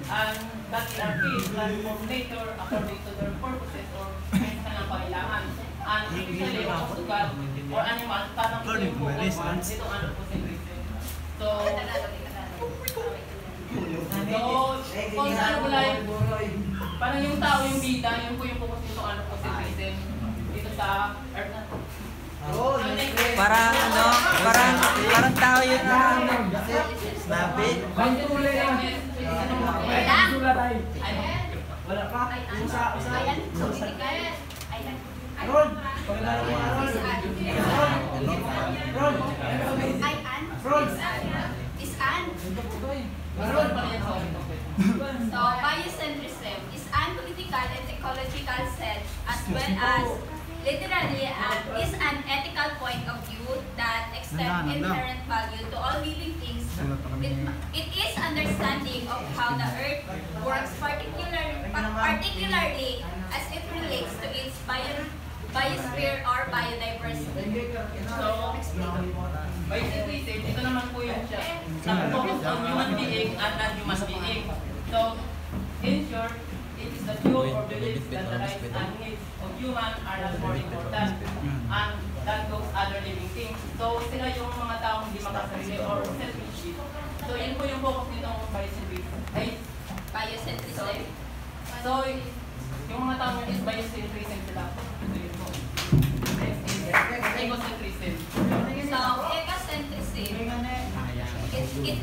and that they are free to transform nature according to their purposes or kanilang pangailangan. And usually, focus to God or animal, parang ito yung focus on itong anthropocentrism. So, kung saan ko lang, parang yung tao yung bida, yun po yung focus nitong anthropocentrism dito sa Earth na to. Parang ano, parang tao yun na snappy. Wala pa. Usa. Ayan, so critical. Ayan. Ron. Is an. So biocentrism is an political and ecological set as well as literally is an ethical point of view that extends inherent value to all living things. It is understanding of how the earth works, particularly as it relates to its biosphere or biodiversity. So, biocentrism, ito naman po yun siya. Nag-focus on human being and non-human being. So, in short, it is the view or belief that the rights and needs of human are not more important and that goes other living things. So, sila yung mga taong hindi makasarili or selfish. So, yun po yung focus nitong biocentrism. So, yung mga taong yun is biocentrism sila. So, yun po. Ecocentrism. So, ecocentrism it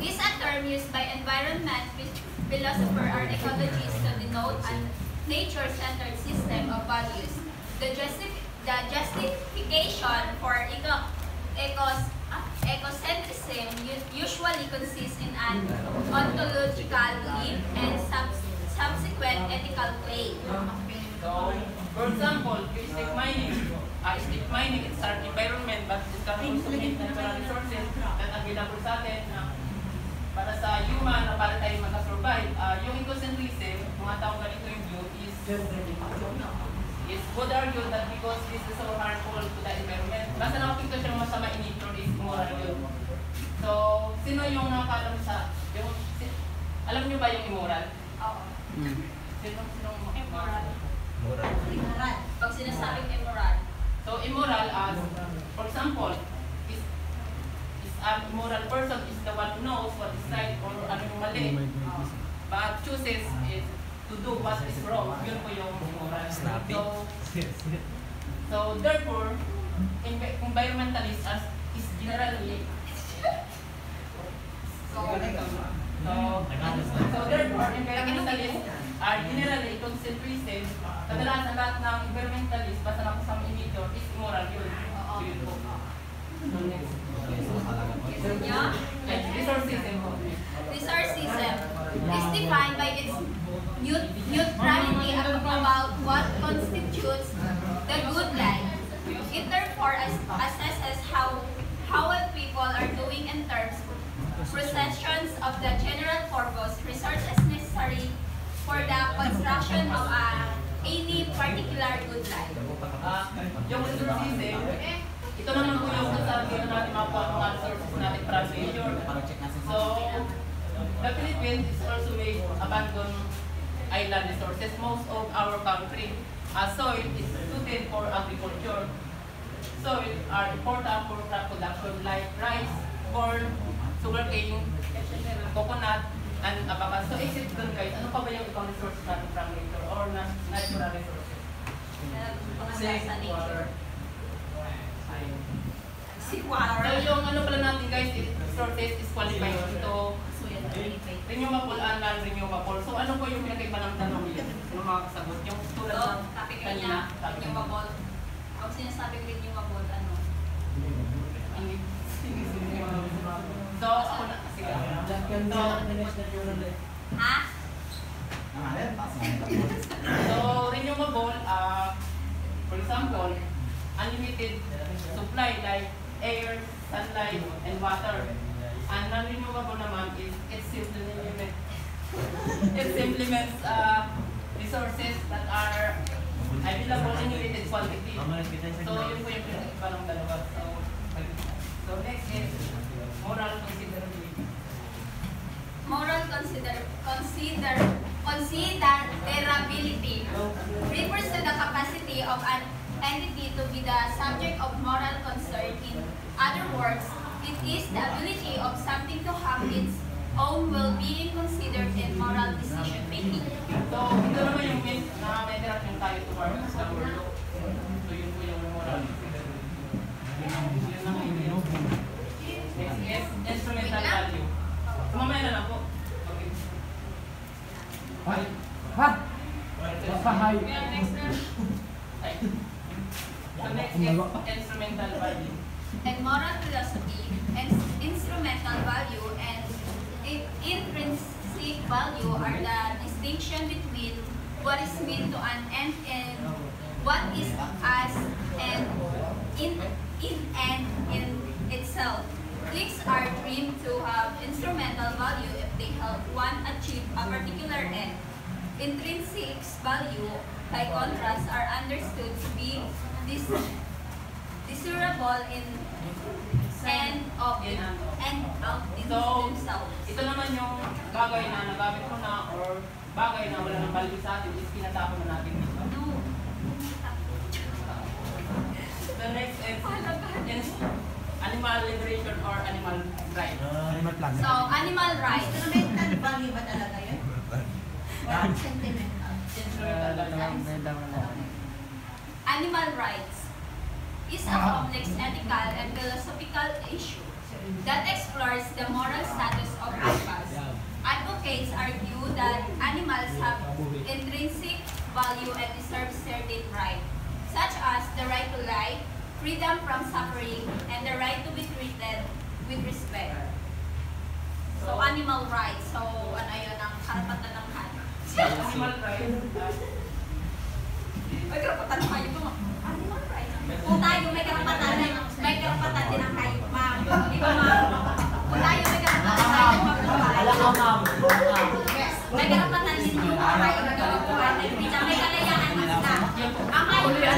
is a term used by environment philosopher or ecologists to denote a nature-centered system of values. The justification for ecocentrism usually consists in an ontological belief and subsequent ethical claim. So, for example, stick mining is our environment but it can also meet natural resources that available sa atin para sa human na para tayo makasurvive. Yung ecocentrism, mga taong ganito yung view is would argue that because this is so harmful to the environment, basta nakapikto siyang masama in nature is immoral yun. So, sino yung nakakalam sa, alam nyo ba yung immoral? Oo. Sinong Immoral. Moral. Pag sinasabing immoral. So, immoral as, for example, is an immoral person is the one who knows what is right or ano yung mali. But chooses is to do what is wrong. Yun po yung immoral. Snappy. So therefore, environmentalists is generally so therefore, environmentalists are generally ecocentrism. Kadalasan lahat ng environmentalists basta nakasama in nature is immoral yun. Yun po. Resourcism is defined by its neutrality about what constitutes the good life. It therefore assesses how people are doing in terms of possessions of the general purpose resources necessary for the construction of any particular good life. Yung resourcism, ito naman po yung sasabi na natin mga resources natin para sa nature. So, the Philippines is also may abandoned island resources. Most of our country, soil is suited for agriculture. Soil are important for crop production like rice, corn, sugarcane, coconut, and abacus. So, isip dun guys, ano pa ba yung ibang resources natin from nature or natural resources? Sa nature. So, yung ano pala natin guys, resources is qualified. So, renewable and non-renewable. So, ano po yung pinakaiba ng tanong yun? Yung mga kasagot? Yung tulad ng kanina? Renewable. Pag sinasabing renewable, ano? So, ako na. Sige. Ha? So, renewable, for example, unlimited supply like air, sunlight, and water. And non-renewable naman is it implements resources that are available in limited quantity. So, yun po yung pinag-iba ng dalawa. So, next is moral considerability. Moral considerability considerability refers to the capacity of an entity to be the subject of moral concern. In other words, it is the ability of something to have its own well-being considered in moral decision making. So, ito naman yung may interaction tayo towards the world. So, yun po yung moral. Yun ang yun. Next is instrumental value. Mamaya na lang po. Okay. Next na. So, next is instrumental value. And moral philosophy, and instrumental value, and intrinsic value are the distinction between what is meant to an end and what is as an in itself. Things are deemed to have instrumental value if they help one achieve a particular end. Intrinsic value, by contrast, are understood to be desirable in and of themselves. Ito naman yung bagay na nagamit mo na or bagay na wala ng value sa atin is pinatapon na natin dito. No. The next is animal liberation or animal rights. So, animal rights. Instrumental value ba talaga yun? Or sentimental? Instrumental rights. Animal rights is a complex ethical and philosophical issue that explores the moral status of animals. Advocates argue that animals have intrinsic value and deserve certain rights, such as the right to life, freedom from suffering, and the right to be treated with respect. So, animal rights. So, ano yun ang karapatan ng hayop? Animal rights. May karapatan ng hayop mo. Animal rights. Kung tayo may karapatan din ang hayop, ma'am. Di ba, ma'am? Kung tayo may karapatan ng hayop, ma'am. Yes. May karapatan din yung hayop na gawin. May kalayaan na sila. Ang hayop na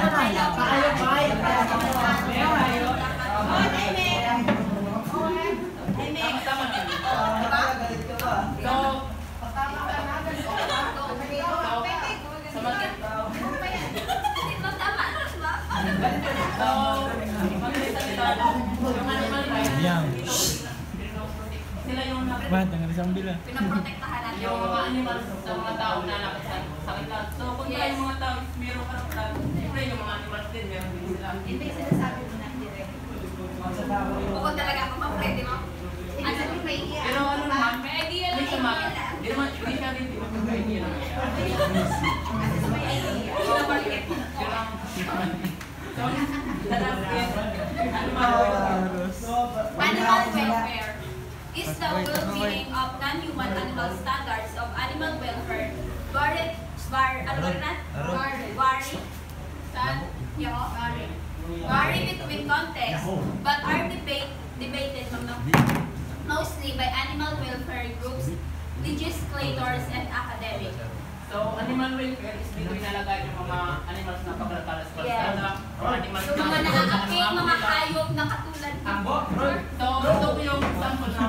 pinaprotektahan natin Yung mga animals sa mga tao na nakasakit lang. So, kung tayo yung mga tao mayroong karapatan, siyempre yung mga animals din, meron din sila. Hindi sinasabi mo na direct. Bukod talaga ako ma-pwede mo. Ano yung may idea? Pero ano naman, May idea hindi lang siya idea lang. hindi naman, hindi siya rin, hindi naman siya. Kasi may idea. Pinaprotektahan. Yun lang. So, the last is animal rights. Animal welfare is the well-being of non-human animal standards of animal welfare vary between contexts but are debated mostly by animal welfare groups, legislators, and academics. So, animal welfare is dito inalagay yung mga animals na pagkakalas sa kalsada or animals So, mga nakakaping, mga hayop na katulad So, ito po yung sample na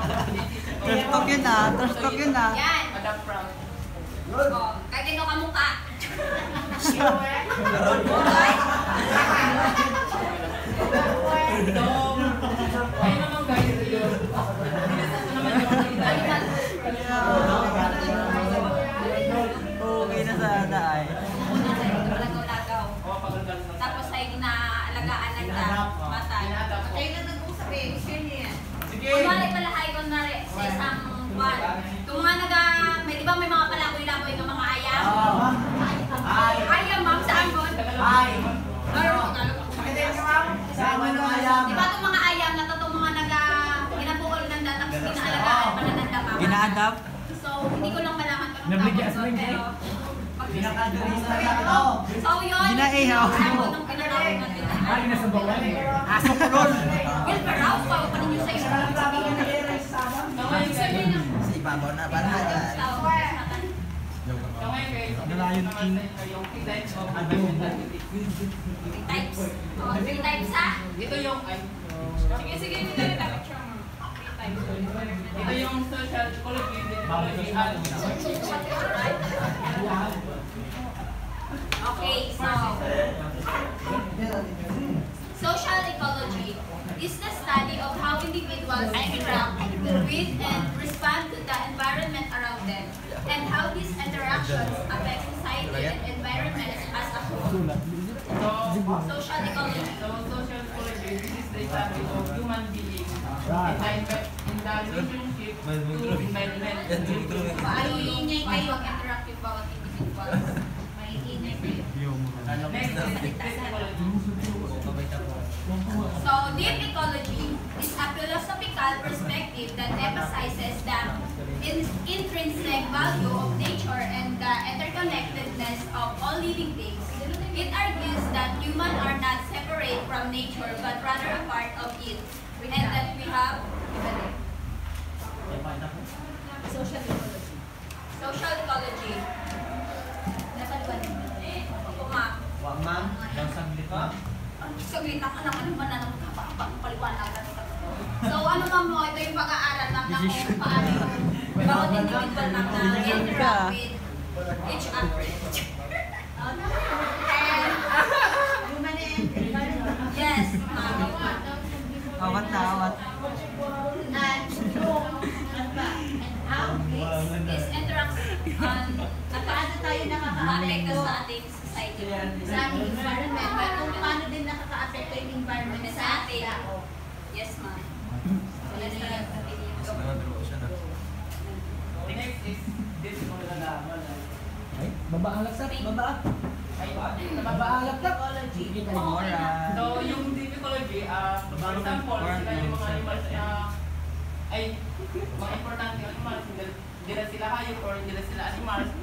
Trash talk yun ah. Trash talk yun ah. yan. adapt from. Oh, kahit ikaw kamukha. So, ayun naman guys, yun. Ito naman yung Okay na sana ay. Lagaw-lagaw. Tapos ay ginaalagaan lang na matay. Kayo na nag-usap eh. Share niyo yan. Kunwari pala ay kunwari sa isang buwan. Kung mga may di ba may mga palakoy-lakoy ng mga ayam? Ayam, ma'am, saan mo? Di ba itong mga ayam na itong mga ginabukol ng datak, ginaalagaan pala ng damak? Gina-adapt? So, hindi ko lang malaman kung ano tawag doon, pero oh, yun. Ginaihaw. Ano itong kinatawag natin? Aso ko nun. Wilfer House, bago pa ninyo sa iyo. Sa ibabaw na para agad. Lion King. Yung types of identity. Types. Oh, 3 types ah. Ito yung Sige, hindi na rin dapat siyang Ito yung social ecology, ecology, and Okay, so social ecology is the study of how individuals interact with and respond to the environment around them, and how these interactions affect society and environment as a whole. Social ecology. So social ecology, this is the study of human beings in the relationship to environment. Maiingay kayo ang interact yung bawat individual. Maiingay kayo. Next is deep ecology. So, deep ecology is a philosophical perspective that emphasizes the intrinsic value of nature and the interconnectedness of all living things. It argues that humans are not separate from nature but rather a part of it, and that we have social ecology. Social ecology. Opo, ma'am. Wag ma'am, yung saglit ma'am. Saglit lang, ano ba na naman paliwanagan. So, ano ma'am mo, ito yung pag-aaral ma'am na kung paano yung bawat individual ma'am na interact with each other. Yes, ma'am. Awat na awat. This interacts on paano tayo nakaka-apekto sa ating society. Sa ating environment. Kung paano din nakaka-apekto yung environment sa ating tao. Yes, ma'am. So, yan na yung Next is deep ecology. Ay, babaalat sa baba. Babaalat na. So, yung deep ecology, for example, sila yung mga animals ay mga importante animals, hindi na sila hayop or hindi na sila animals,